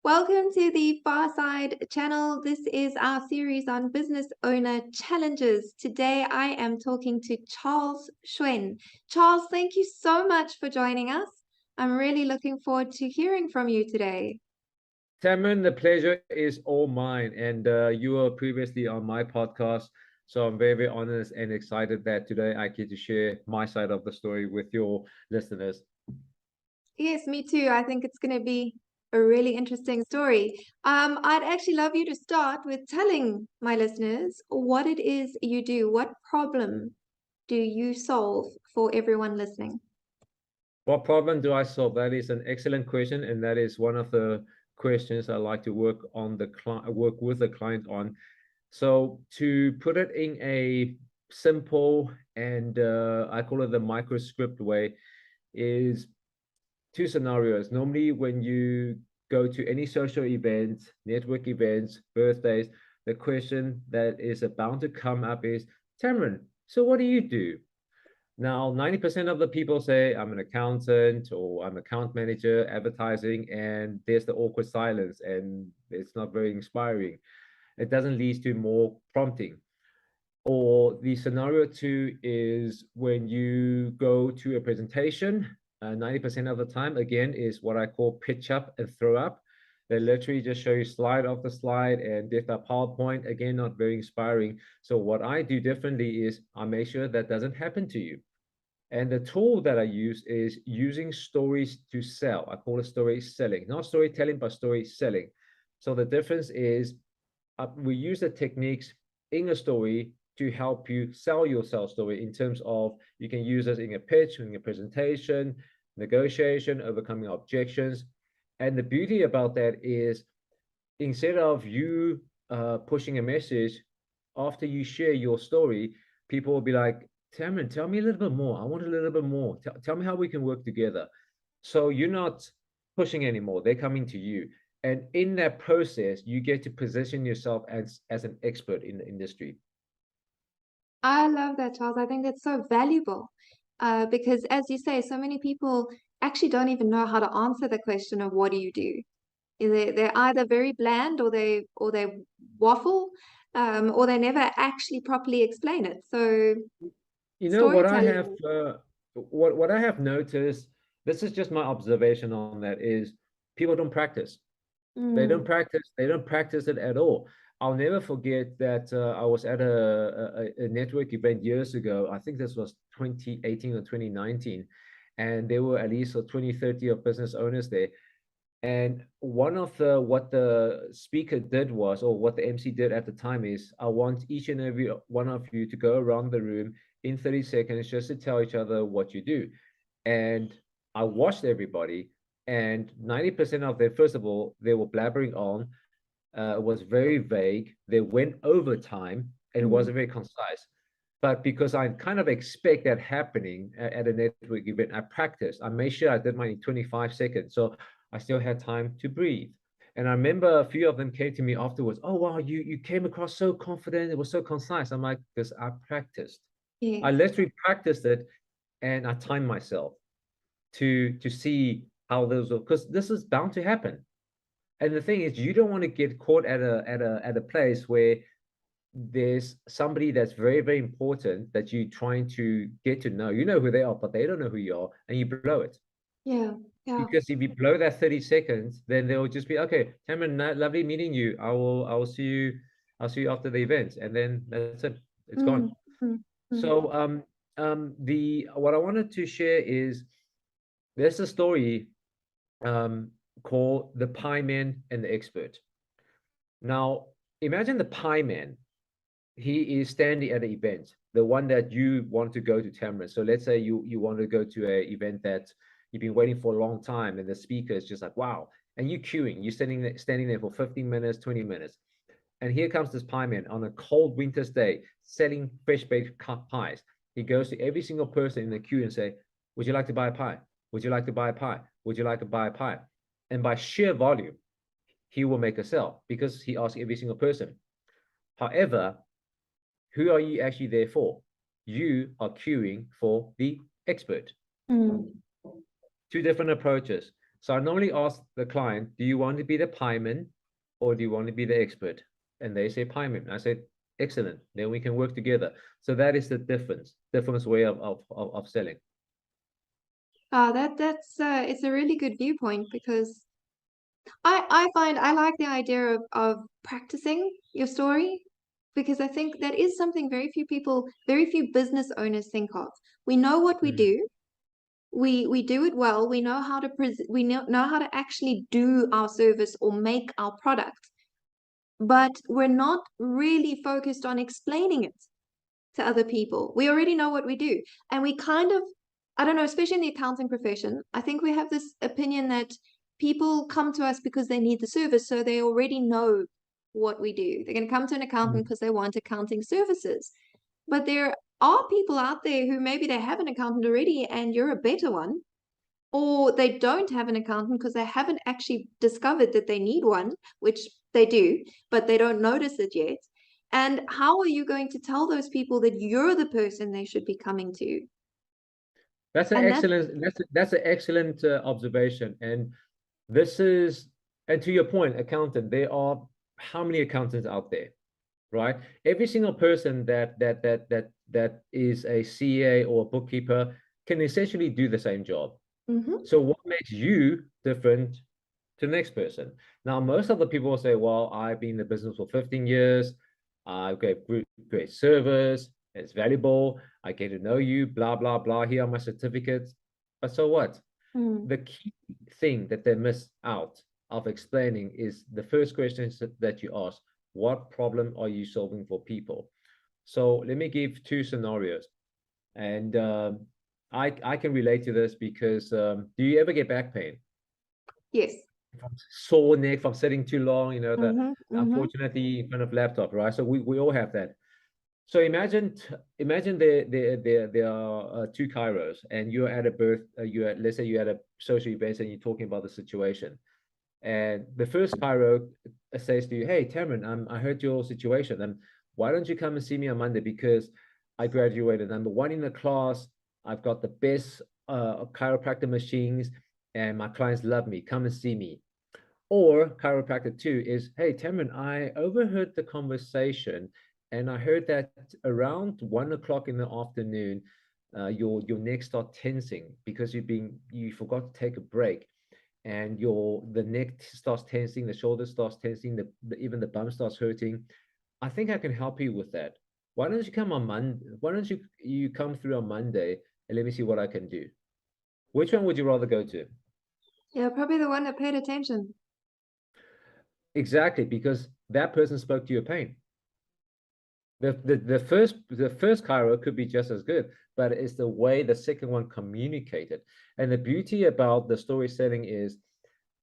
Welcome to the Pharsyde channel. This is our series on business owner challenges. Today I am talking to Charleshsuan. Charles, thank you so much for joining us. I'm really looking forward to hearing from you today. Tamryn, the pleasure is all mine. And you were previously on my podcast. So I'm very, very honored and excited that today I get to share my side of the story with your listeners. Yes, me too. I think it's going to be a really interesting story. I'd actually love you to start with telling my listeners what it is you do. What problem do you solve for everyone listening? What problem do I solve? That is an excellent question. And that is one of the questions I like to work with the client on. So to put it in a simple and I call it the microscript way, is two scenarios. Normally, when you go to any social events, network events, birthdays, the question that is bound to come up is, Tamryn, so what do you do? Now, 90% of the people say, I'm an accountant or I'm account manager, advertising, and there's the awkward silence, and it's not very inspiring. It doesn't lead to more prompting. Or the scenario two is when you go to a presentation, 90% of the time, again, is what I call pitch up and throw up. They literally just show you slide after slide and there's that PowerPoint, again, not very inspiring. So what I do differently is I make sure that doesn't happen to you. And the tool that I use is using stories to sell. I call it story selling, not storytelling, but story selling. So the difference is we use the techniques in a story to help you sell your sales story in terms of you can use this in a pitch, in a presentation, negotiation, overcoming objections. And the beauty about that is instead of you pushing a message, after you share your story, people will be like, Tamryn, tell me a little bit more. I want a little bit more. Tell me how we can work together. So you're not pushing anymore. They're coming to you. And in that process, you get to position yourself as an expert in the industry. I love that, Charles. I think that's so valuable because, as you say, so many people actually don't even know how to answer the question of what do you do. They're either very bland or they waffle or they never actually properly explain it. So You know what I have storytelling. what I have noticed, this is just my observation on that, is people don't practice. They don't Mm, practice. They don't practice it at all. I'll never forget that I was at a network event years ago. I think this was 2018 or 2019. And there were at least 20, 30 of business owners there. And one of what the speaker did was, or what the MC did at the time is, I want each and every one of you to go around the room in 30 seconds just to tell each other what you do. And I watched everybody, and 90% of them, first of all, they were blabbering on. It was very vague. They went over time, and it mm. wasn't very concise. But because I kind of expect that happening at a network event, I practiced. I made sure I did mine in 25 seconds. So I still had time to breathe. And I remember a few of them came to me afterwards. Oh, wow, you came across so confident. It was so concise. I'm like, because I practiced. I Yes. literally practiced it, and I timed myself to see how those, because this is bound to happen. And the thing is, you don't want to get caught at a place where there's somebody that's very, very important that you're trying to get to know. You know who they are, but they don't know who you are, and you blow it. Yeah. Yeah. Because if you blow that 30 seconds, then they'll just be, okay, Tamryn, lovely meeting you. I'll see you after the event. And then that's it. It's Mm, gone. mm, mm, So the what I wanted to share is there's a story um called The Pie Man and the Expert. Now, imagine the pie man. He is standing at an event, the one that you want to go to, Tamryn. So let's say you want to go to an event that you've been waiting for a long time, and the speaker is just like, wow, and you're queuing, you're standing there for 15 minutes, 20 minutes. And here comes this pie man on a cold winter's day selling fresh baked pies. He goes to every single person in the queue and say, would you like to buy a pie? Would you like to buy a pie? Would you like to buy a pie? And by sheer volume, he will make a sale because he asks every single person. However, who are you actually there for? You are queuing for the expert. mm. Two different approaches. So I normally ask the client, do you want to be the pieman or do you want to be the expert? And they say pieman. I said, excellent. Then we can work together. So that is the difference way of selling. That's it's a really good viewpoint because I find I like the idea of practicing your story because I think that is something very few business owners think of. We know what we do. We do it well. We know how to know how to actually do our service or make our product, but we're not really focused on explaining it to other people. We already know what we do. And we kind of, I don't know, especially in the accounting profession, I think we have this opinion that people come to us because they need the service. So they already know what we do. They're going to come to an accountant because they want accounting services. But there are people out there who maybe they have an accountant already and you're a better one, or they don't have an accountant because they haven't actually discovered that they need one, which they do, but they don't notice it yet. And how are you going to tell those people that you're the person they should be coming to? That's an And that, excellent. That's an excellent observation. And this is, and to your point, accountant. There are how many accountants out there, right? Every single person that is a CA or a bookkeeper can essentially do the same job. So what makes you different to the next person? Now, most of the people will say, well, I've been in the business for 15 years. I've got great service. It's valuable. I get to know you, blah, blah, blah. Here are my certificates. But so what? The key thing that they miss out of explaining is the first question that you ask, what problem are you solving for people? So let me give two scenarios. And I can relate to this because do you ever get back pain? yes. From sore neck from sitting too long, unfortunately in front of laptop, right? So we all have that. So imagine there are two chiros and you're at a birth, let's say you're at a social event and you're talking about the situation. And the first chiro says to you, hey, Tamryn, I heard your situation. And why don't you come and see me on Monday? Because I graduated #1 in the class. I've got the best chiropractor machines and my clients love me. Come and see me. Or chiropractor 2 is, hey, Tamryn, I overheard the conversation and I heard that around 1 o'clock in the afternoon, your neck starts tensing because you forgot to take a break, and the neck starts tensing, the shoulder starts tensing, even the bum starts hurting. I think I can help you with that. Why don't you come on Monday? Why don't you come through on Monday and let me see what I can do? Which one would you rather go to? Yeah, probably the one that paid attention. Exactly, because that person spoke to your pain. The first chiro could be just as good, but it's the way the second one communicated. And the beauty about the story selling is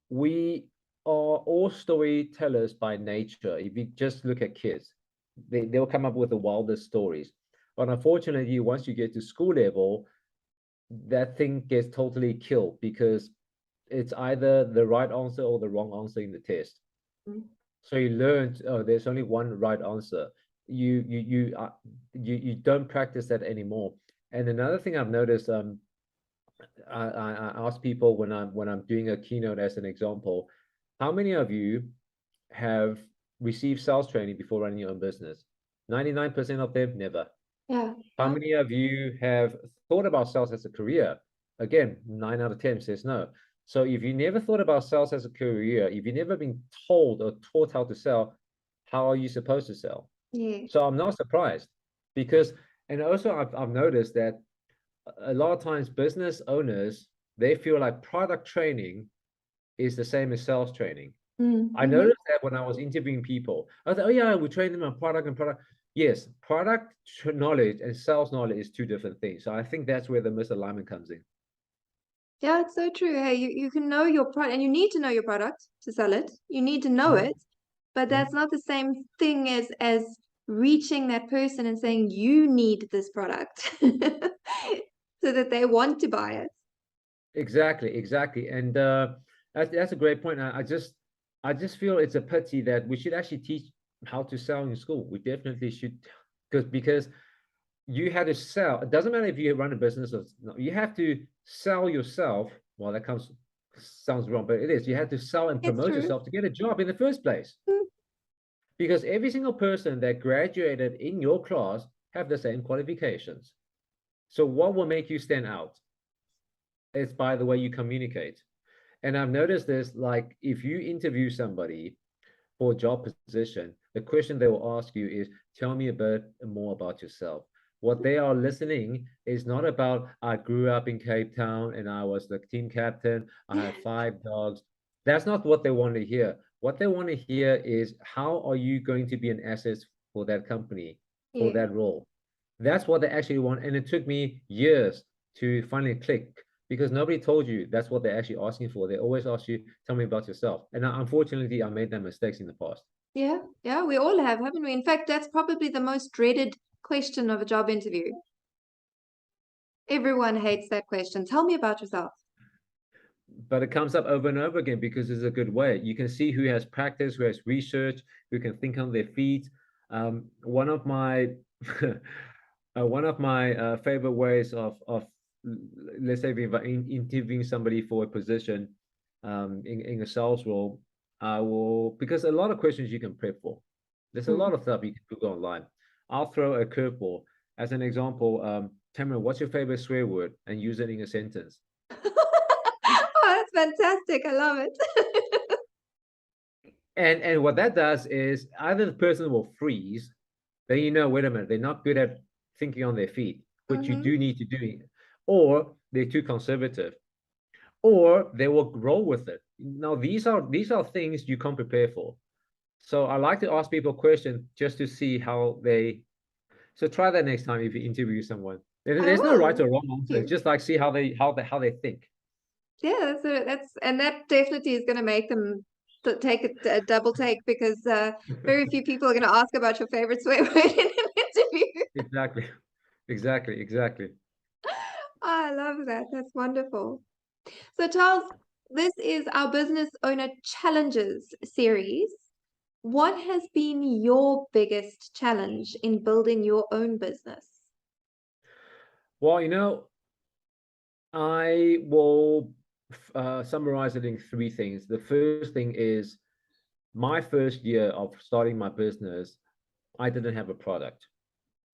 we are all storytellers by nature. If you just look at kids, they'll come up with the wildest stories. But unfortunately, once you get to school level, that thing gets totally killed because it's either the right answer or the wrong answer in the test. So you learned, oh, there's only one right answer. You don't practice that anymore. And another thing I've noticed, I ask people when I'm doing a keynote as an example, how many of you have received sales training before running your own business? 99% of them never. Yeah. How many of you have thought about sales as a career? Again, 9 out of 10 says no. So if you never thought about sales as a career, if you've never been told or taught how to sell, how are you supposed to sell? Yeah. So I'm not surprised because, and also I've noticed that a lot of times business owners, they feel like product training is the same as sales training. I noticed that when I was interviewing people, I thought, oh yeah, we train them on product and product. Yes, product knowledge and sales knowledge is two different things. So I think that's where the misalignment comes in. Yeah, it's so true. Hey, you can know your product and you need to know your product to sell it. You need to know it, but that's not the same thing as reaching that person and saying you need this product so that they want to buy it. Exactly. And that's a great point. I just feel it's a pity that we should actually teach how to sell in school. We definitely should, because you had to sell. It doesn't matter if you run a business or not, you have to sell yourself. Well, that comes Sounds wrong, but it is. You have to sell and It's promote true. yourself to get a job in the first place. Mm. Because every single person that graduated in your class have the same qualifications. So what will make you stand out? It's by the way you communicate. And I've noticed this, like if you interview somebody for a job position, the question they will ask you is, tell me a bit more about yourself. What they are listening is not about, I grew up in Cape Town and I was the team captain, I have 5 dogs. That's not what they want to hear. What they want to hear is, how are you going to be an asset for that company, for Yeah. that role? That's what they actually want. And it took me years to finally click, because nobody told you that's what they're actually asking for. They always ask you, tell me about yourself. And unfortunately, I made that mistakes in the past. Yeah. Yeah. We all have, haven't we? In fact, that's probably the most dreaded question of a job interview. Everyone hates that question. Tell me about yourself. But it comes up over and over again because it's a good way. You can see who has practice, who has research, who can think on their feet. One of my favorite ways of let's say if I'm interviewing somebody for a position in a sales role, I will, because a lot of questions you can prep for. There's a lot of stuff you can Google online. I'll throw a curveball. As an example, Tamryn, what's your favorite swear word? And use it in a sentence. Oh, that's fantastic. I love it. And what that does is either the person will freeze, then you know, wait a minute, they're not good at thinking on their feet, which you do need to do, or they're too conservative, or they will roll with it. Now, these are things you can't prepare for. So I like to ask people questions just to see how they. So try that next time if you interview someone. I There's no right will. or wrong Thank answer. you. Just like see how they think. Yeah, that's and that definitely is going to make them take a double take because very few people are going to ask about your favorite swear word in an interview. Exactly, exactly. I love that. That's wonderful. So, Charles, this is our Business Owner Challenges series. What has been your biggest challenge in building your own business? Well, I will summarize it in 3 things. The first thing is my first year of starting my business, I didn't have a product.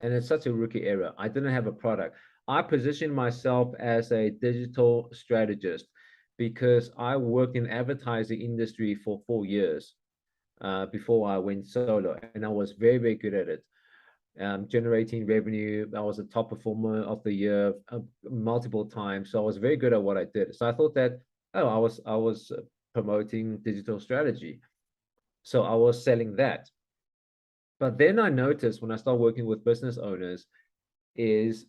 And it's such a rookie era. I didn't have a product. I positioned myself as a digital strategist because I worked in advertising industry for 4 years before I went solo, and I was very, very good at it. Generating revenue. I was a top performer of the year multiple times. So I was very good at what I did. So I thought that, oh, I was promoting digital strategy. So I was selling that. But then I noticed when I started working with business owners is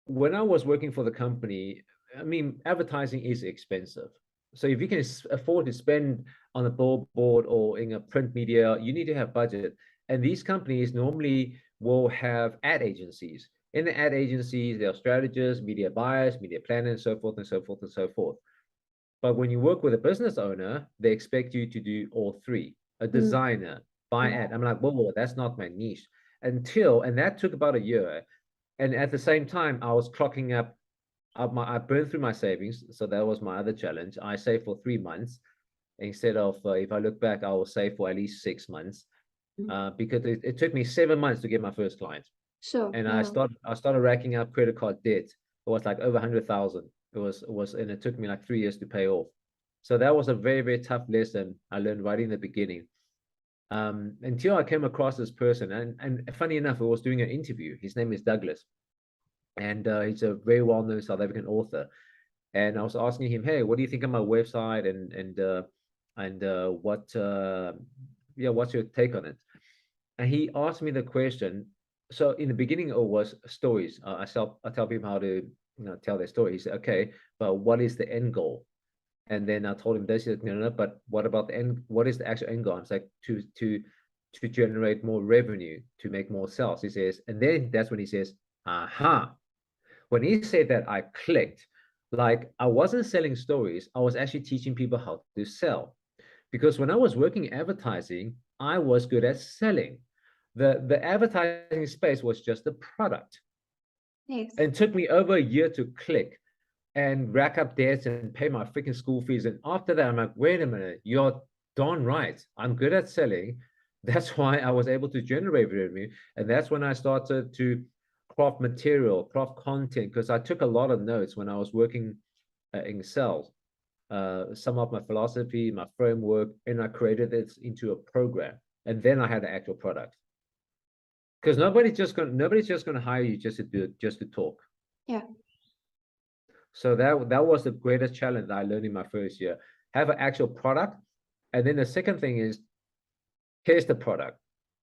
when I was working for the company, I mean, advertising is expensive. So if you can afford to spend on a billboard or in a print media, you need to have budget. And these companies normally will have ad agencies. In the ad agencies, there are strategists, media buyers, media planners, and so forth and so forth and so forth. But when you work with a business owner, they expect you to do all three. A designer, buy ad. I'm like, whoa, that's not my niche. And that took about a year. And at the same time, I was clocking up. I burned through my savings, so that was my other challenge. I saved for 3 months instead of, if I look back, I will save for at least 6 months because it took me 7 months to get my first client. Sure, And yeah. I started racking up credit card debt. It was like over 100,000. And it took me like 3 years to pay off. So that was a very, very tough lesson I learned right in the beginning. Until I came across this person, and funny enough, I was doing an interview. His name is Douglas, and he's a very well-known South African author. And I was asking him, "Hey, what do you think of my website? What's your take on it?" And he asked me the question. So in the beginning, it was stories. I tell people how to tell their story. He said, "Okay, but what is the end goal?" And then I told him this, no, but what about the end? What is the actual end goal? It's like to generate more revenue, to make more sales. He says, and then that's when he says, aha. When he said that, I clicked. Like I wasn't selling stories, I was actually teaching people how to sell. Because when I was working advertising, I was good at selling. The advertising space was just a product. Yes. And it took me over a year to click. and rack up debts and pay my freaking school fees. And after that, I'm like, wait a minute, you're darn right. I'm good at selling. That's why I was able to generate revenue. And that's when I started to craft material, craft content, because I took a lot of notes when I was working in sales. Some of my philosophy, my framework, and I created it into a program. And then I had the actual product. Because nobody's just gonna hire you just to do it, just to talk. Yeah. So that was the greatest challenge that I learned in my first year. Have an actual product. And then the second thing is, here's the product.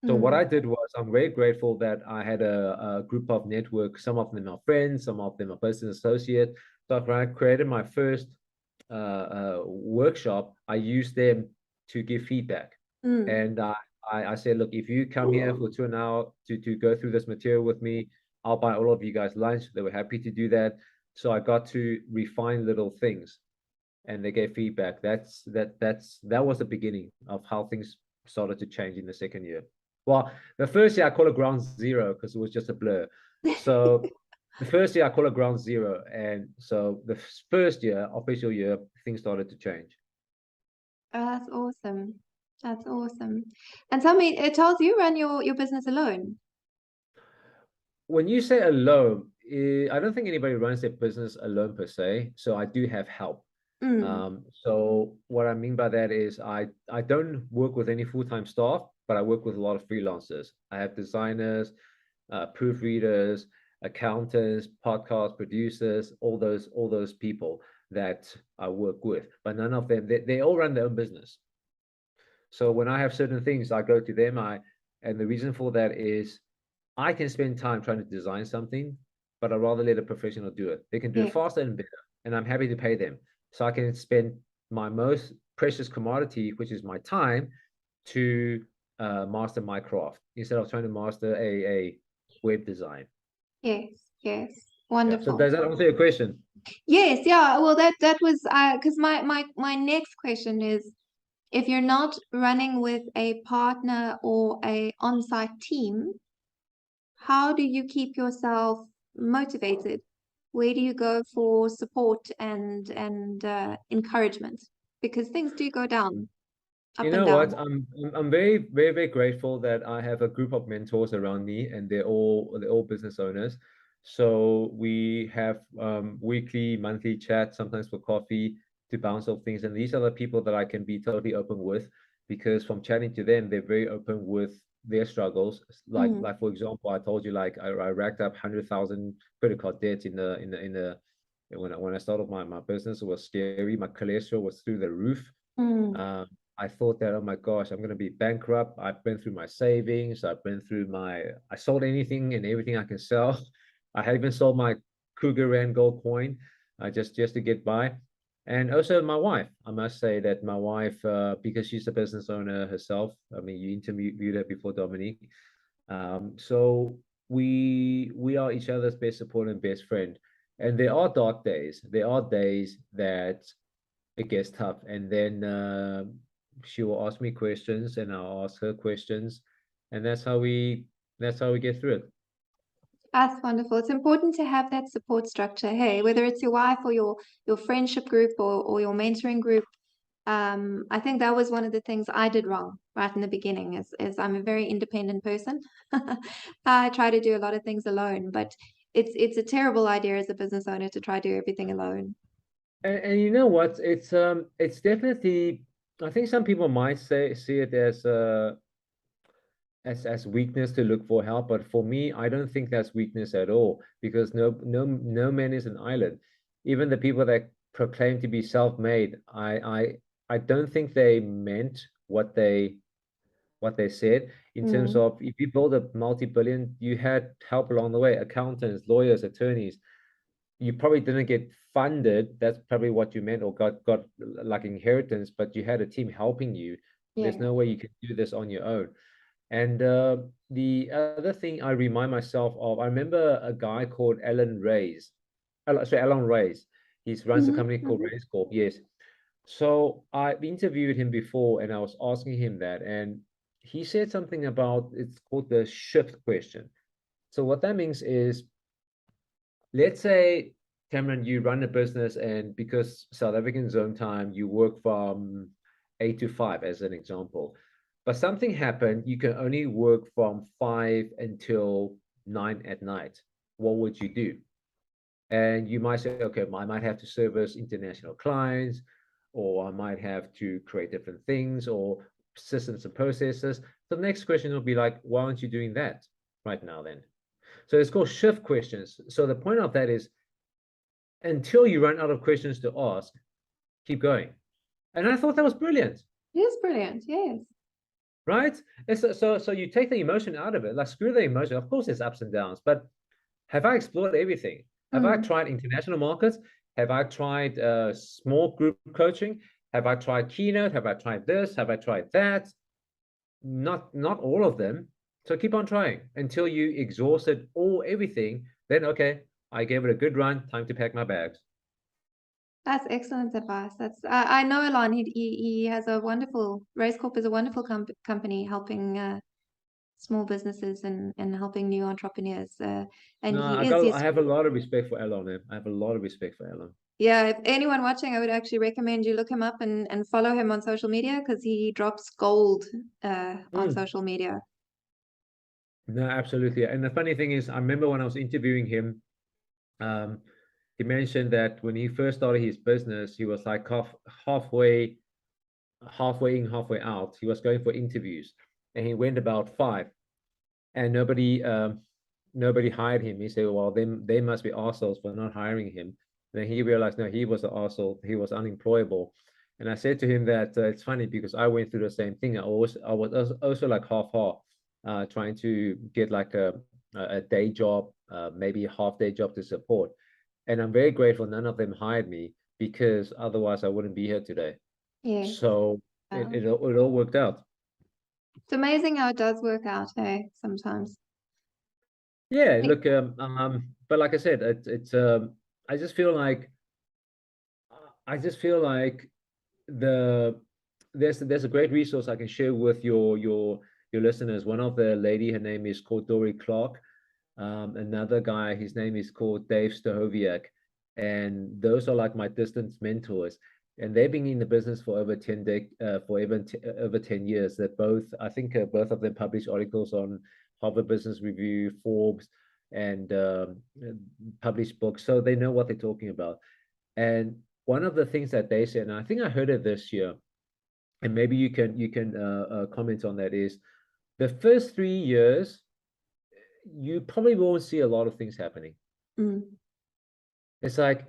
So what I did was, I'm very grateful that I had a group of network. Some of them are friends, some of them are business associates. So when I created my first workshop, I used them to give feedback. And I said, look, if you come here for 2 hours to go through this material with me, I'll buy all of you guys lunch. They were happy to do that. So I got to refine little things, and they gave feedback. That was the beginning of how things started to change in the second year. Well, the first year I call it ground zero because it was just a blur. So the first year I call it ground zero, and so the first year, official year, things started to change. Oh, that's awesome. That's awesome. And tell me, Charles, you run your business alone? When you say alone, I don't think anybody runs their business alone per se. So I do have help. So what I mean by that is I don't work with any full-time staff, but I work with a lot of freelancers. I have designers, proofreaders, accountants, podcast producers, all those people that I work with, but none of them, they all run their own business. So when I have certain things, I go to them. And the reason for that is I can spend time trying to design something, but I'd rather let a professional do it. They can do it Yeah. faster and better, and I'm happy to pay them. So I can spend my most precious commodity, which is my time, to master my craft instead of trying to master a web design. Yes, yes. Yeah. So Wonderful. does that answer your question? Yes, yeah. Well, that was because my next question is, if you're not running with a partner or a on-site team, how do you keep yourself motivated? Where do you go for support and encouragement? Because things do go down, You up and know what? down. I'm very, very, very grateful that I have a group of mentors around me, and they're all business owners. So we have weekly, monthly chats, sometimes for coffee, to bounce off things. And these are the people that I can be totally open with, because from chatting to them, they're very open with their struggles. Like for example, I told you, like I racked up 100,000 credit card debts in the when I started my business. It was scary. My cholesterol was through the roof. I thought that, oh my gosh, I'm going to be bankrupt. I've been through my savings. I sold anything and everything I can sell. I had even sold my Kruger Rand gold coin just to get by. And also my wife. I must say that my wife, because she's a business owner herself. I mean, you interviewed her before, Dominique. So we are each other's best support and best friend. And there are dark days. There are days that it gets tough. And then she will ask me questions and I'll ask her questions. And that's how we get through it. That's wonderful. It's important to have that support structure. Hey, whether it's your wife or your friendship group or your mentoring group. I think that was one of the things I did wrong right in the beginning is I'm a very independent person. I try to do a lot of things alone, but it's a terrible idea as a business owner to try to do everything alone. And you know what? It's definitely, I think some people might see it as weakness to look for help, but for me, I don't think that's weakness at all, because no man is an island. Even the people that proclaim to be self-made, I don't think they meant what they said, in terms of, if you build a multi-billion, you had help along the way, accountants, lawyers, attorneys. You probably didn't get funded. That's probably what you meant, or got like inheritance, but you had a team helping you. There's Yeah. no way you could do this on your own. And the other thing I remind myself of, I remember a guy called Alan Reyes. Alan Reyes. He runs a company called Reyes Corp. Yes. So I interviewed him before, and I was asking him that, and he said something about, it's called the shift question. So what that means is, let's say Tamryn, you run a business, and because South African zone time, you work from 8 to 5 as an example. But something happened, you can only work from 5 until 9 at night. What would you do? And you might say, okay, I might have to service international clients, or I might have to create different things or systems and processes. So the next question will be like, why aren't you doing that right now then? So it's called shift questions. So the point of that is, until you run out of questions to ask, keep going. And I thought that was brilliant. Yes, brilliant. Yes. Right? So you take the emotion out of it. Like, screw the emotion. Of course, there's ups and downs, but have I explored everything? Have I tried international markets? Have I tried small group coaching? Have I tried Keynote? Have I tried this? Have I tried that? Not all of them. So keep on trying until you exhausted everything. Then, okay, I gave it a good run. Time to pack my bags. That's excellent advice. That's I know Alon. He has a wonderful Race Corp is a wonderful company helping small businesses and helping new entrepreneurs. And No, he's I have a lot of respect for Elon. I have a lot of respect for Elon. yeah. If anyone watching, I would actually recommend you look him up and follow him on social media because he drops gold on social media. No, absolutely. And the funny thing is, I remember when I was interviewing him, he mentioned that when he first started his business, he was like halfway in, halfway out. He was going for interviews, and he went about 5, and nobody hired him. He said, well, they must be assholes for not hiring him. Then he realized, no, he was an arsehole. He was unemployable. And I said to him that it's funny because I went through the same thing. I was also like half trying to get like a day job, maybe a half-day job to support. And I'm very grateful none of them hired me, because otherwise I wouldn't be here today. Yeah. So it all worked out. It's amazing how it does work out, hey, sometimes. Yeah, look, but like I said, it's I just feel like there's a great resource I can share with your listeners. One of the lady, her name is called Dory Clark. Another guy, his name is called Dave Stahoviak, and those are like my distant mentors. And they've been in the business for over 10 over 10 years. That I think both of them publish articles on Harvard Business Review, Forbes, and publish books, so they know what they're talking about. And one of the things that they said, and I think I heard it this year, and maybe you can comment on that, is the first 3 years you probably won't see a lot of things happening. It's like,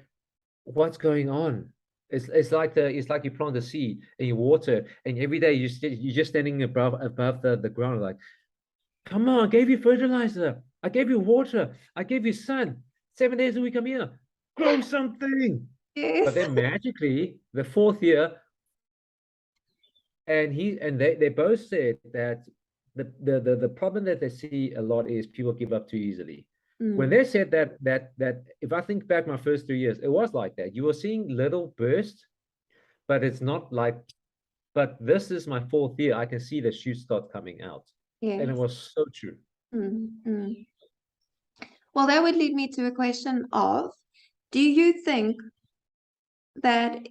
what's going on? It's like you plant a seed and you water, and every day you're just standing above the ground, like, come on, I gave you fertilizer, I gave you water, I gave you sun, 7 days a week I'm here, grow something. Yes. But then magically the 4th year, and they both said that the problem that they see a lot is people give up too easily. When they said that if I think back my first 3 years, it was like that. You were seeing little bursts, but it's not like, but this is my 4th year. I can see the shoots start coming out. Yes. And it was so true. Well, that would lead me to a question of, do you think that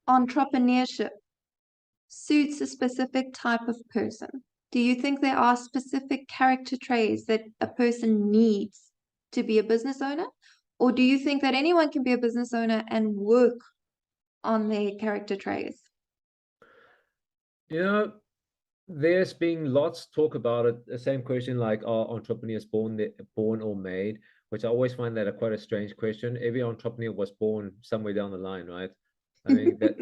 entrepreneurship suits a specific type of person? Do you think there are specific character traits that a person needs to be a business owner? Or do you think that anyone can be a business owner and work on their character traits? You know, there's been lots talk about it. The same question, like, are entrepreneurs born or made? Which I always find that quite a strange question. Every entrepreneur was born somewhere down the line, right? I mean, that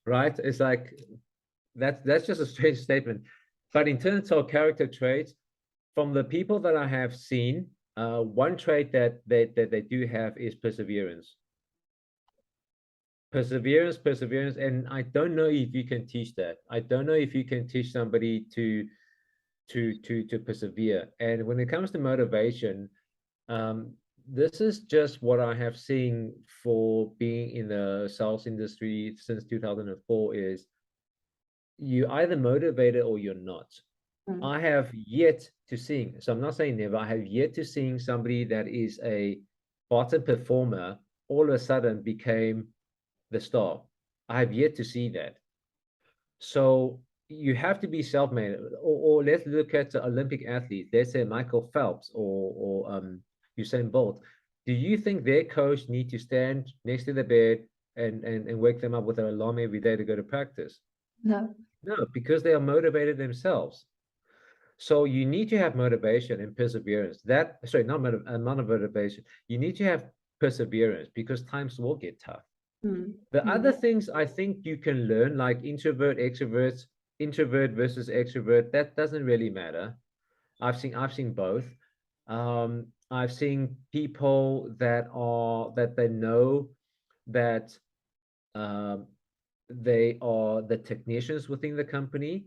right? It's like that's just a strange statement. But in terms of character traits, from the people that I have seen, one trait that they do have is perseverance. Perseverance, and I don't know if you can teach that. I don't know if you can teach somebody to persevere. And when it comes to motivation, this is just what I have seen for being in the sales industry since 2004, is you either motivated or you're not. I have yet to see, so I'm not saying never, I have yet to see somebody that is a bottom performer all of a sudden became the star. I have yet to see that. So you have to be self-made, or let's look at the Olympic athletes. Let's say Michael Phelps or Usain Bolt. Do you think their coach need to stand next to the bed and wake them up with an alarm every day to go to practice? No. No, because they are motivated themselves. So you need to have motivation and perseverance. Not motivation. You need to have perseverance because times will get tough. The other things I think you can learn, like introvert versus extrovert, that doesn't really matter. I've seen both. I've seen people that they know that they are the technicians within the company,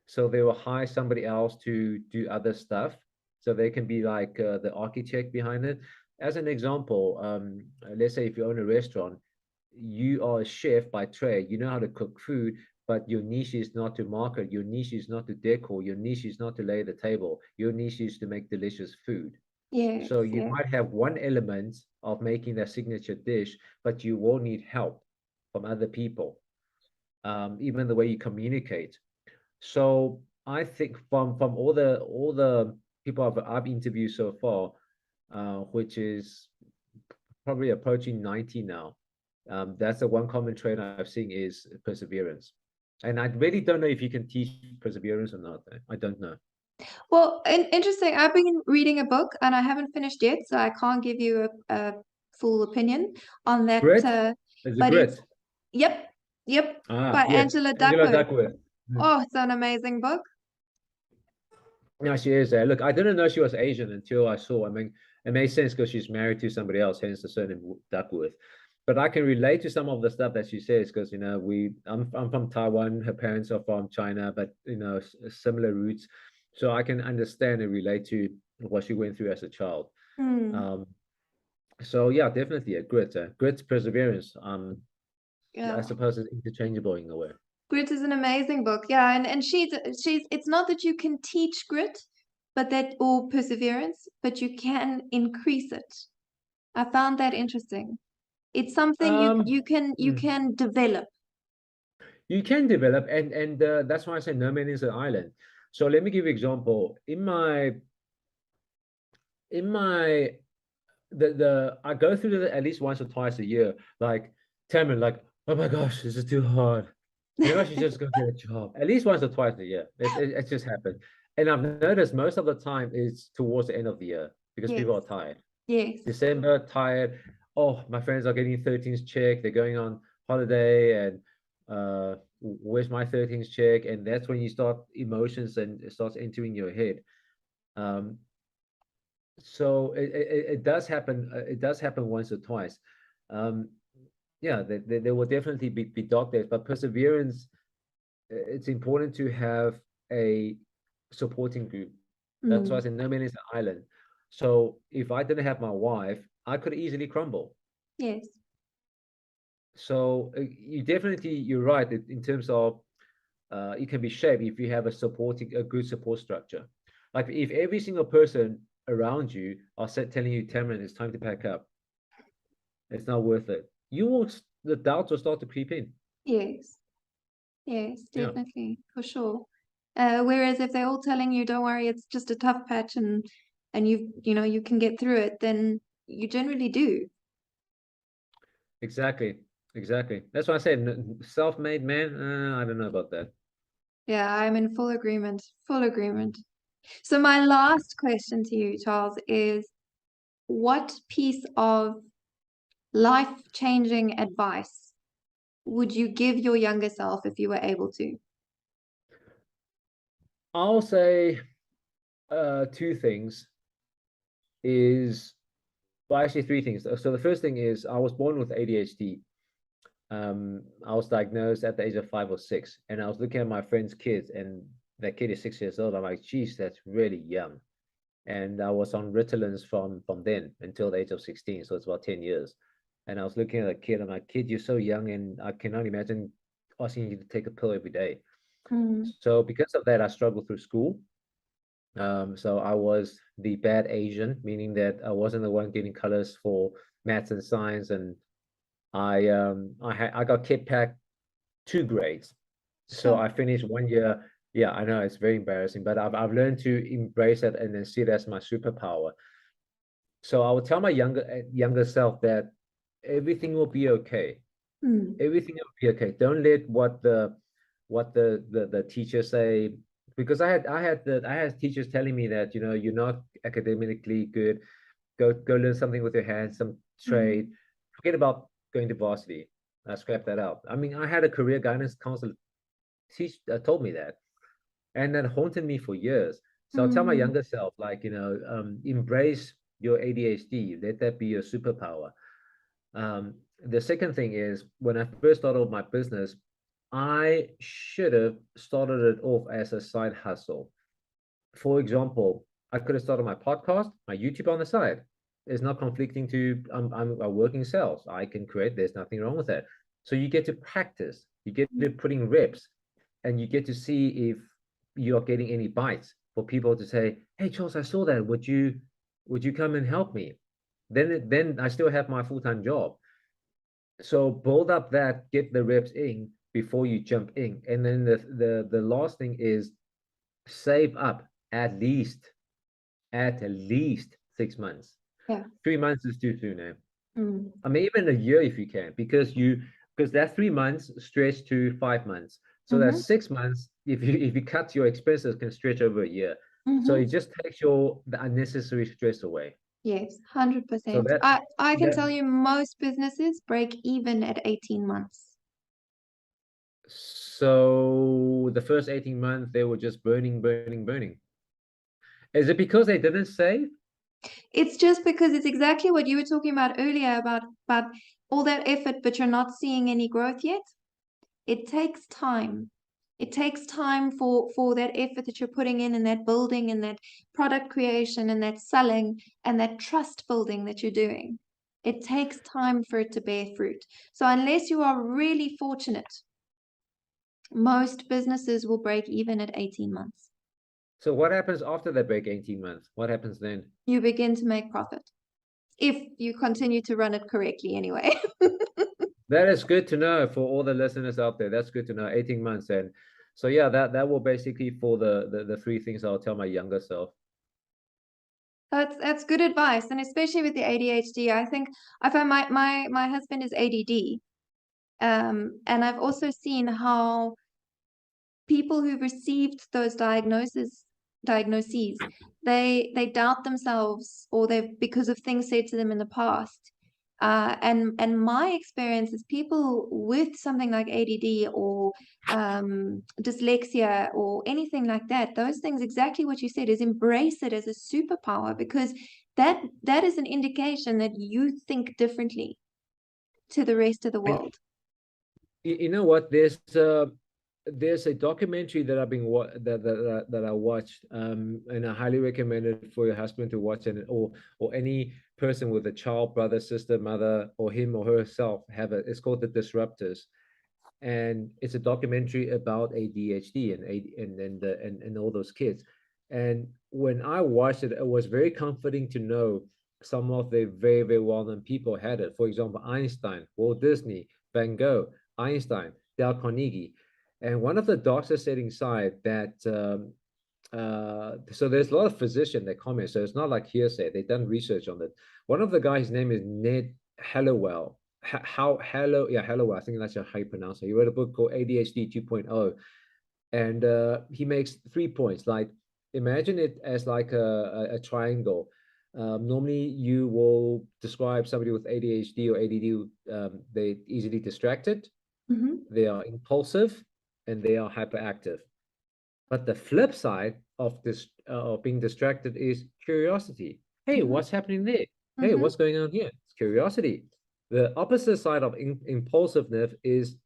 so they will hire somebody else to do other stuff, so they can be like the architect behind it. As an example, let's say if you own a restaurant, you are a chef by trade, you know how to cook food, but your niche is not to market, your niche is not to decor, your niche is not to lay the table, your niche is to make delicious food. Yes, So you yes. might have one element of making that signature dish, but you will need help from other people, even the way you communicate. So I think from all the people I've interviewed so far, which is probably approaching 90 now, that's the one common trait I've seen is perseverance. And I really don't know if you can teach perseverance or not. I don't know. Well, interesting. I've been reading a book and I haven't finished yet, so I can't give you a full opinion on that. Grit? Is it But it's, grit? yep, yep, Ah, by yes. Angela Angela Duckworth. Duckworth. Oh, it's an amazing book. No, she is there. Look, I didn't know she was Asian until I saw. I mean, it makes sense because she's married to somebody else, hence the surname Duckworth. But I can relate to some of the stuff that she says because I'm from Taiwan. Her parents are from China, but similar roots, so I can understand and relate to what she went through as a child. Um, so yeah, definitely a grit, perseverance. I Yeah. suppose it's interchangeable in a way. Grit is an amazing book. Yeah, and she's it's not that you can teach grit, but that or perseverance, but you can increase it. I found that interesting. It's something you Mm. can develop. You can develop, and that's why I say no man is an island. So let me give you an example. In my the I go through it at least once or twice a year. Like Tamryn, like, oh my gosh, this is too hard. Maybe I should just go get a job. At least once or twice a year. It just happened. And I've noticed most of the time is towards the end of the year because Yes. people are tired. Yes. December, tired. Oh, my friends are getting 13th check. They're going on holiday, and where's my 13th check? And that's when you start emotions and it starts entering your head. Um, so it does happen. It does happen once or twice. Um, yeah, there will definitely be dark days, but perseverance. It's important to have a supporting group. That's why I said no man is an island. So if I didn't have my wife, I could easily crumble. Yes. So you're right in terms of it can be shaped if you have a good support structure. Like if every single person around you are telling you, Tamryn, it's time to pack up. It's not worth it. The doubts will start to creep in. Yes. Yes, Yeah, definitely, for sure. Whereas if they're all telling you, don't worry, it's just a tough patch and you can get through it, then you generally do. exactly. Exactly. That's why I said self-made man. I don't know about that. Yeah, I'm in full agreement. Full agreement. So my last question to you, Charles, is what piece of life-changing advice would you give your younger self if you were able to? I'll say two things is well, actually three things. So the first thing is I was born with ADHD. I was diagnosed at the age of 5 or 6, and I was looking at my friend's kids, and that kid is 6 years old. I'm like, geez, that's really young. And I was on Ritalins from then until the age of 16, so it's about 10 years. And I was looking at a kid, I'm like, kid, you're so young, and I cannot imagine asking you to take a pill every day. Mm. So because of that, I struggled through school. So I was the bad Asian, meaning that I wasn't the one getting colors for maths and science, and I got kicked back 2 grades. So Sure. I finished 1 year. Yeah, I know it's very embarrassing, but I've learned to embrace it and then see it as my superpower. So I would tell my younger self that everything will be okay. Mm. Everything will be okay. Don't let what the teachers say, because I had teachers telling me that, you're not academically good. Go learn something with your hands, some Mm. trade. Forget about going to varsity. Scrap that out. I mean, I had a career guidance counselor told me that, and that haunted me for years. So I'll tell my Mm. younger self, like, embrace your ADHD. Let that be your superpower. The second thing is, when I first started my business, I should have started it off as a side hustle. For example, I could have started my podcast, my YouTube on the side. It's not conflicting to I'm working sales. I can create. There's nothing wrong with that. So you get to practice. You get to put in reps, and you get to see if you're getting any bites for people to say, "Hey, Charles, I saw that. Would you come and help me?" Then I still have my full-time job. So build up that, get the reps in before you jump in. And then the last thing is save up at least 6 months. Yeah. 3 months is too soon now. Mm. I mean, even a year if you can, because that 3 months stretch to 5 months. So that Mm-hmm. 6 months, if you cut your expenses, can stretch over a year. So Mm-hmm. it just takes the unnecessary stress away. Yes, So 100%. that I can that tell you most businesses break even at 18 months. so the first 18 months they were just burning, burning, burning. Is it because they didn't save? It's just because it's exactly what you were talking about earlier about all that effort, but you're not seeing any growth yet. It takes time. It takes time for that effort that you're putting in and that building and that product creation and that selling and that trust building that you're doing. It takes time for it to bear fruit. So unless you are really fortunate, most businesses will break even at 18 months. So what happens after they break 18 months? What happens then? You begin to make profit if you continue to run it correctly anyway. That is good to know for all the listeners out there. That's good to know. 18 months. And so yeah, that will basically for the three things I'll tell my younger self. That's good advice, and especially with the ADHD, I think I find my husband is ADD, and I've also seen how people who've received those diagnoses, they doubt themselves, or they because of things said to them in the past. And my experience is people with something like ADD or dyslexia or anything like that, those things, exactly what you said, is embrace it as a superpower, because that is an indication that you think differently to the rest of the And world. you know what? There's a documentary that I've been that I watched, and I highly recommend it for your husband to watch, and or any person with a child, brother, sister, mother, or him or herself have it. It's called The Disruptors, and it's a documentary about ADHD and and all those kids. And when I watched it, it was very comforting to know some of the very, very well-known people had it. For example, Einstein, Walt Disney, Van Gogh, Einstein, Dale Carnegie. And one of the doctors said inside that so there's a lot of physicians that comment, so it's not like hearsay. They've done research on it. One of the guys, his name is Ned Hallowell. Hallowell. I think that's how you pronounce it. He wrote a book called ADHD 2.0, and he makes 3 points. Like, imagine it as like a triangle. Normally, you will describe somebody with ADHD or ADD. They're easily distracted, Mm-hmm. they are impulsive, and they are hyperactive. But the flip side of this of being distracted is curiosity. Hey, Mm-hmm. what's happening there? Hey, Mm-hmm. what's going on here? It's curiosity. The opposite side of impulsiveness is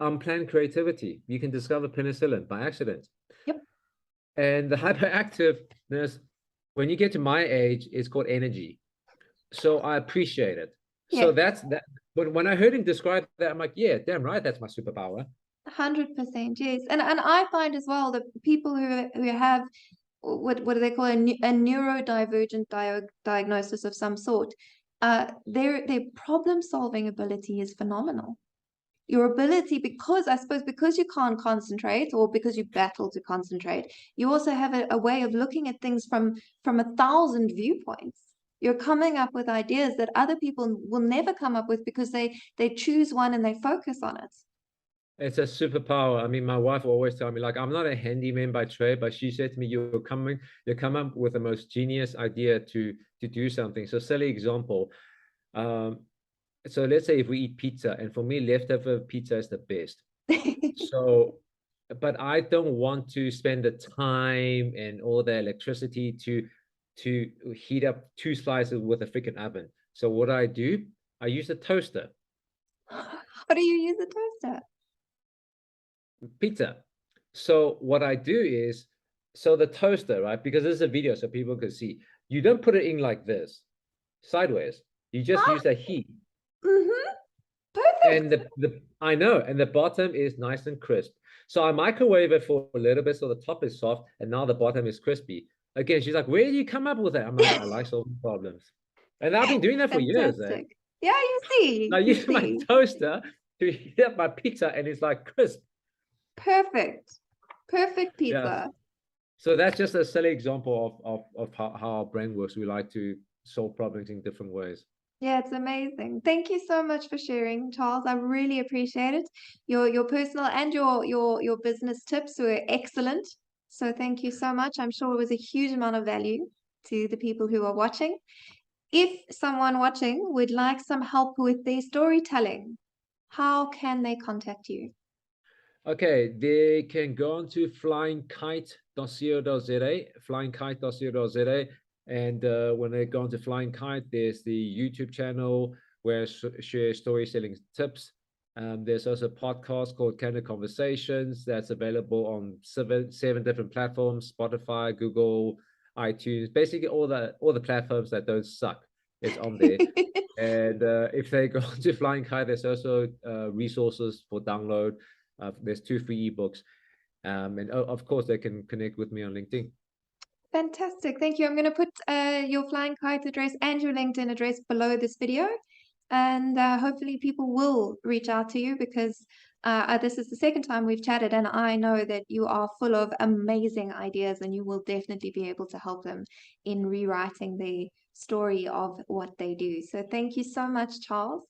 unplanned creativity. You can discover penicillin by accident. Yep. And the hyperactiveness, when you get to my age, is called energy. So I appreciate it. So Yes. that's that. When I heard him describe that, I'm like, yeah, damn right, that's my superpower. 100%, yes. And I find as well that people who have what do they call a neurodivergent diagnosis of some sort, their problem solving ability is phenomenal. Your ability, because I suppose because you can't concentrate or because you battle to concentrate, you also have a way of looking at things from 1,000 viewpoints. You're coming up with ideas that other people will never come up with because they choose one and they focus on it. It's a superpower. I mean, my wife always tell me, like, I'm not a handyman by trade, but she said to me, you come up with the most genius idea to do something. So silly example. So let's say if we eat pizza, and for me, leftover pizza is the best. So, but I don't want to spend the time and all the electricity to heat up 2 slices with a freaking oven. So what do? I use a toaster. How do you use a toaster? Pizza. So what I do is, so the toaster, right? Because this is a video, so people can see. You don't put it in like this, sideways. You just use the heat. Perfect. And I know, and the bottom is nice and crisp. So I microwave it for a little bit, so the top is soft, and now the bottom is crispy. Again, she's like, "Where do you come up with that?" I'm like, "I like solving problems," and I've been doing that for years. Eh? Yeah, you see. I use my toaster to heat up my pizza, and it's like crisp. Perfect pizza. Yeah. So that's just a silly example of how our brain works. We like to solve problems in different ways. Yeah, it's amazing. Thank you so much for sharing, Charles. I really appreciate it. Your personal and your business tips were excellent. So thank you so much. I'm sure it was a huge amount of value to the people who are watching. If someone watching would like some help with their storytelling, how can they contact you? Okay, they can go on to flyingkite.co.za, flyingkite.co.za, and when they go on to Flying Kite, there's the YouTube channel where I share storytelling tips. There's also a podcast called Candid Conversations that's available on seven different platforms: Spotify, Google, iTunes, basically all the platforms that don't suck. It's on there. And if they go to Flying Kite, there's also resources for download. There's 2 free ebooks, and of course they can connect with me on LinkedIn. Fantastic, thank you. I'm going to put your Flying Kite address and your LinkedIn address below this video, and hopefully people will reach out to you because this is the second time we've chatted, and I know that you are full of amazing ideas, and you will definitely be able to help them in rewriting the story of what they do. So thank you so much, Charles.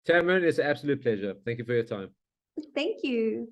Tamryn, it's an absolute pleasure. Thank you for your time. Thank you.